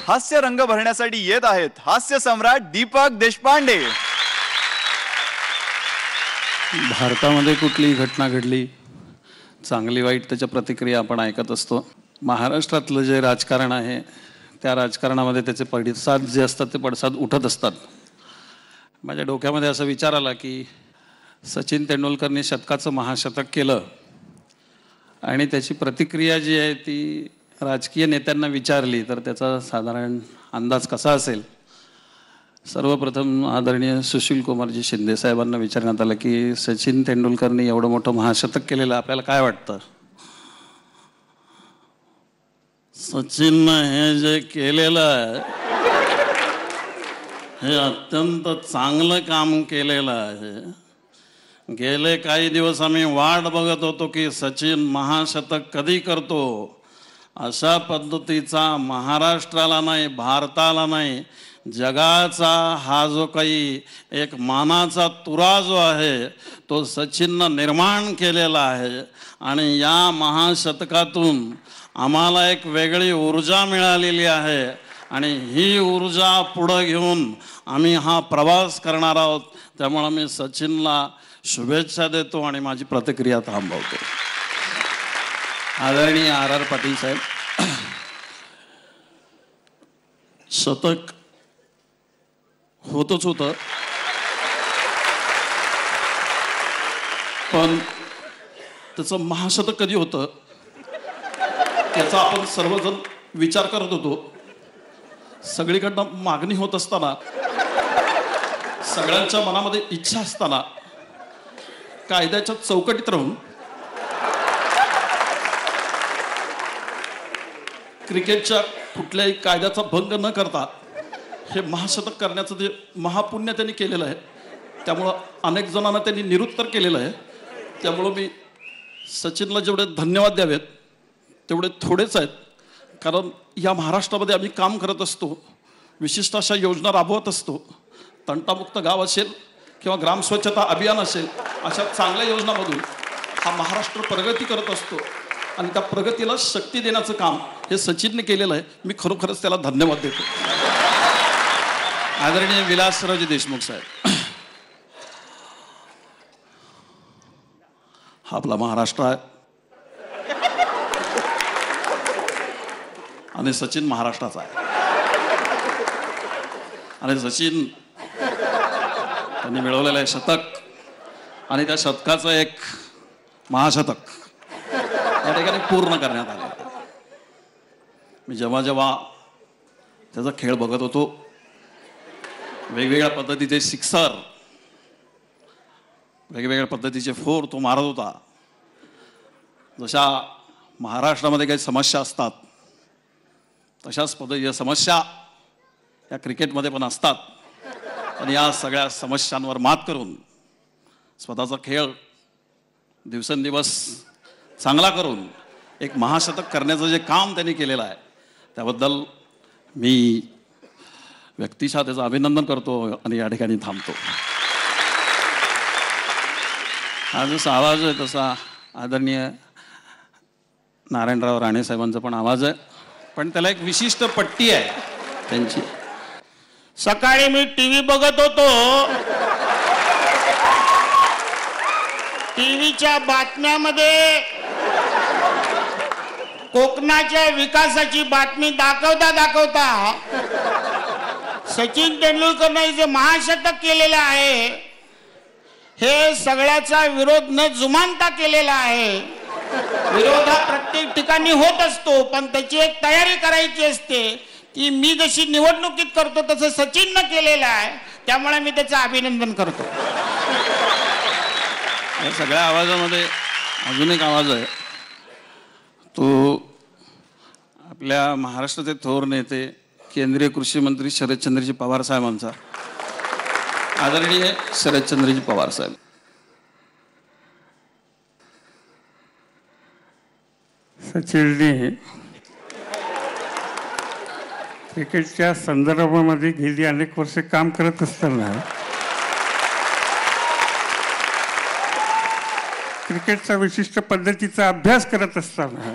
हास्य रंग भरण्यासाठी येत आहेत हास्य सम्राट दीपक देशपांडे। भारतामध्ये कुठलीही घटना घडली, चांगली वाईट त्याच्या प्रतिक्रिया आपण ऐकत असतो। महाराष्ट्रातलं जे राजकारण आहे त्या राजकारणामध्ये त्याचे पडसाद जे असतात ते पडसाद उठत असतात। माझ्या डोक्यामध्ये असा विचार आला की सचिन तेंडुलकरने शतकाचं महाशतक केलं आणि त्याची प्रतिक्रिया जी आहे ती राजकीय नेत्यांना विचारली तर त्याचा साधारण अंदाज कसा असेल। सर्वप्रथम आदरणीय सुशील कुमारजी शिंदे साहेबांना विचारण्यात आलं की सचिन तेंडुलकरने एवढं मोठं महाशतक केलेलं आपल्याला काय वाटतं। सचिननं हे जे केलेलं आहे हे अत्यंत चांगलं काम केलेलं आहे। गेले काही दिवस आम्ही वाट बघत होतो की सचिन महाशतक कधी करतो। अशा पद्धतीचा महाराष्ट्राला नाही, भारताला नाही, जगाचा हा जो काही एक मानाचा तुरा जो आहे तो सचिननं निर्माण केलेला आहे। आणि या महाशतकातून आम्हाला एक वेगळी ऊर्जा मिळालेली आहे आणि ही ऊर्जा पुढे घेऊन आम्ही हा प्रवास करणार आहोत। त्यामुळे मी सचिनला शुभेच्छा देतो आणि माझी प्रतिक्रिया थांबवतो। आदरणीय आर पाटील साहेब, शतक होतच होतं पण त्याचं महाशतक कधी होतं त्याचा आपण सर्वजण विचार करत होतो। सगळीकडनं मागणी होत असताना, सगळ्यांच्या मनामध्ये इच्छा असताना, कायद्याच्या चौकटीत राहून क्रिकेटच्या कुठल्याही कायद्याचा भंग न करता हे महाशतक करण्याचं जे महापुण्य त्यांनी केलेलं आहे त्यामुळं अनेक जणांना त्यांनी निरुत्तर केलेलं आहे। त्यामुळं मी सचिनला जेवढे धन्यवाद द्यावेत तेवढे थोडेच आहेत, कारण या महाराष्ट्रामध्ये आम्ही काम करत असतो, विशिष्ट अशा योजना राबवत असतो। तंटामुक्त गाव असेल किंवा ग्रामस्वच्छता अभियान असेल, अशा चांगल्या योजनांमधून हा महाराष्ट्र प्रगती करत असतो आणि त्या प्रगतीला शक्ती देण्याचं काम हे सचिनने केलेलं आहे। मी खरोखरच त्याला धन्यवाद देतो। आदरणीय विलासरावजी देशमुख साहेब, हा आपला महाराष्ट्र आहे आणि सचिन महाराष्ट्राचा आहे आणि सचिन त्यांनी मिळवलेलं आहे शतक आणि त्या शतकाचं एक महाशतक या ठिकाणी पूर्ण करण्यात आलं। मी जेव्हा जेव्हा त्याचा खेळ बघत होतो, वेगवेगळ्या पद्धतीचे सिक्सर, वेगवेगळ्या पद्धतीचे फोर तो मारत होता। जशा महाराष्ट्रामध्ये काही समस्या असतात तशाच पद्धतीच्या समस्या या क्रिकेटमध्ये पण असतात आणि या सगळ्या समस्यांवर मात करून स्वतःचा खेळ दिवसेंदिवस चांगला करून एक महाशतक करण्याचं जे काम त्यांनी केलेलं आहे त्याबद्दल मी व्यक्तिशः त्याचं अभिनंदन करतो आणि या ठिकाणी थांबतो। हा जसा आवाज आहे तसा आदरणीय नारायणराव राणे साहेबांचा पण आवाज आहे, पण त्याला एक विशिष्ट पट्टी आहे त्यांची। सकाळी मी टीव्ही बघत होतो, टीव्हीच्या बातम्यामध्ये कोकणाच्या विकासाची बातमी दाखवता सचिन तेंडुलकरने जे महाशतक केलेलं आहे हे सगळ्याचा विरोध न जुमानता केलेला आहे। विरोध हा प्रत्येक ठिकाणी होत असतो पण त्याची एक तयारी करायची असते, ती मी जशी निवडणुकीत करतो तसं सचिननं केलेलं आहे। त्यामुळे मी त्याचं अभिनंदन करतो। या सगळ्या आवाजामध्ये अजून एक आवाज आहे, तो आपल्या महाराष्ट्राचे थोर नेते केंद्रीय कृषी मंत्री शरदचंद्रजी पवार साहेबांचा। आदरणीय शरदचंद्रजी पवार साहेब, सचिनने क्रिकेटच्या संदर्भामध्ये गेली अनेक वर्षे काम करत असताना क्रिकेटचा विशिष्ट पद्धतीचा अभ्यास करत असताना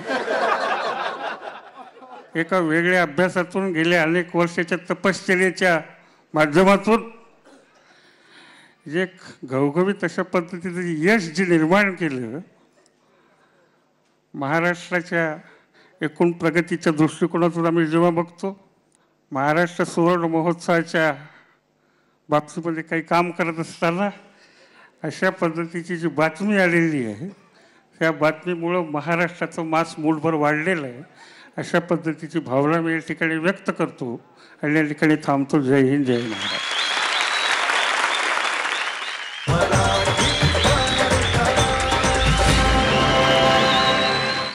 एका वेगळ्या अभ्यासातून गेल्या अनेक वर्षाच्या तपश्चर्येच्या माध्यमातून जे घवघवीत अशा पद्धतीचं यश जे निर्माण केलं, महाराष्ट्राच्या एकूण प्रगतीच्या दृष्टिकोनातून आम्ही जेव्हा बघतो, महाराष्ट्र सुवर्ण महोत्सवाच्या बाबतीमध्ये काही काम करत असताना अशा पद्धतीची जी बातमी आलेली आहे, त्या बातमीमुळं महाराष्ट्राचं मास मूठभर वाढलेलं आहे. अशा पद्धतीची भावना मी या ठिकाणी व्यक्त करतो आणि या ठिकाणी थांबतो. जय हिंद, जय महाराष्ट्र.